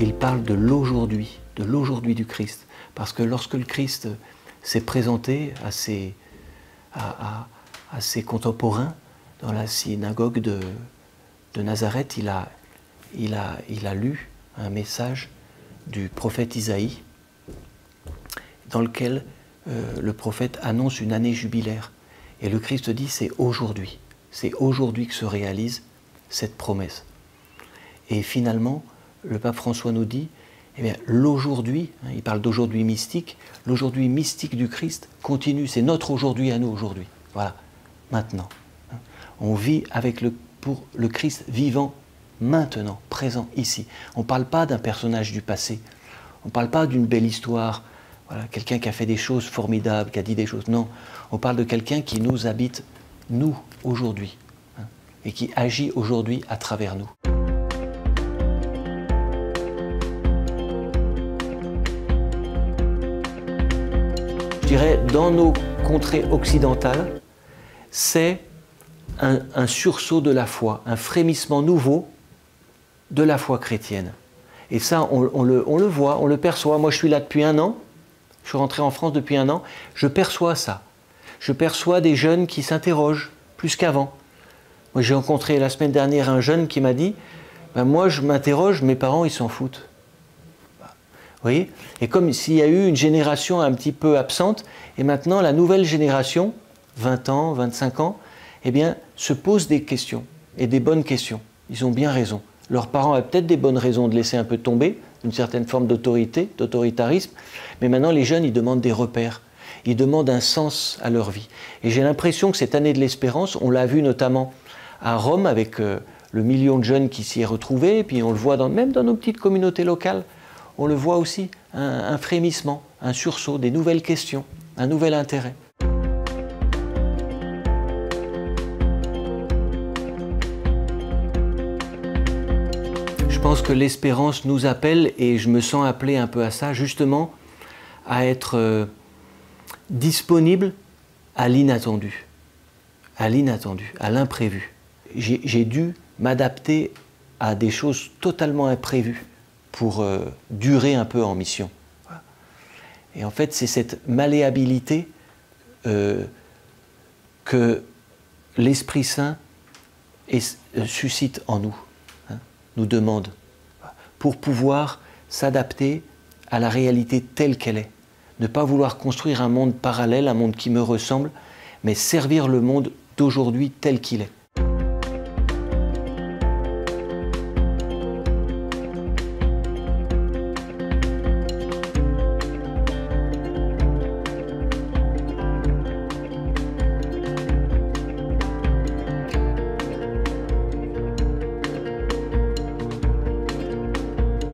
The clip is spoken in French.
il parle de l'aujourd'hui du Christ. Parce que lorsque le Christ s'est présenté à ses contemporains dans la synagogue de Nazareth, il a lu un message du prophète Isaïe dans lequel le prophète annonce une année jubilaire. Et le Christ dit, c'est aujourd'hui que se réalise cette promesse. Et finalement, le pape François nous dit, eh bien, l'aujourd'hui, il parle d'aujourd'hui mystique, l'aujourd'hui mystique du Christ continue, c'est notre aujourd'hui à nous aujourd'hui. Voilà, maintenant. On vit pour le Christ vivant maintenant, présent, ici. On ne parle pas d'un personnage du passé, on ne parle pas d'une belle histoire, voilà, quelqu'un qui a fait des choses formidables, qui a dit des choses. Non, on parle de quelqu'un qui nous habite, nous, aujourd'hui, et qui agit aujourd'hui à travers nous. Je dirais, dans nos contrées occidentales, c'est un sursaut de la foi, un frémissement nouveau de la foi chrétienne. Et ça, on le voit, on le perçoit. Moi, je suis là depuis 1 an, je suis rentré en France depuis 1 an, je perçois ça. Je perçois des jeunes qui s'interrogent plus qu'avant. Moi, j'ai rencontré la semaine dernière un jeune qui m'a dit ben, « Moi, je m'interroge, mes parents, ils s'en foutent. » Vous voyez? Et comme s'il y a eu une génération un petit peu absente, et maintenant, la nouvelle génération, 20 ans, 25 ans, eh bien, se pose des questions, et des bonnes questions. Ils ont bien raison. Leurs parents avaient peut-être des bonnes raisons de laisser un peu tomber, une certaine forme d'autorité, d'autoritarisme, mais maintenant, les jeunes, ils demandent des repères. Ils demandent un sens à leur vie. Et j'ai l'impression que cette année de l'espérance, on l'a vu notamment à Rome avec le million de jeunes qui s'y est retrouvé, et puis on le voit même dans nos petites communautés locales, on le voit aussi, un frémissement, un sursaut, des nouvelles questions, un nouvel intérêt. Je pense que l'espérance nous appelle, et je me sens appelé un peu à ça, justement, à être disponible à l'inattendu, à l'imprévu. J'ai dû m'adapter à des choses totalement imprévues pour durer un peu en mission. Voilà. Et en fait, c'est cette malléabilité que l'Esprit Saint suscite en nous, nous demande, pour pouvoir s'adapter à la réalité telle qu'elle est. Ne pas vouloir construire un monde parallèle, un monde qui me ressemble, mais servir le monde d'aujourd'hui tel qu'il est.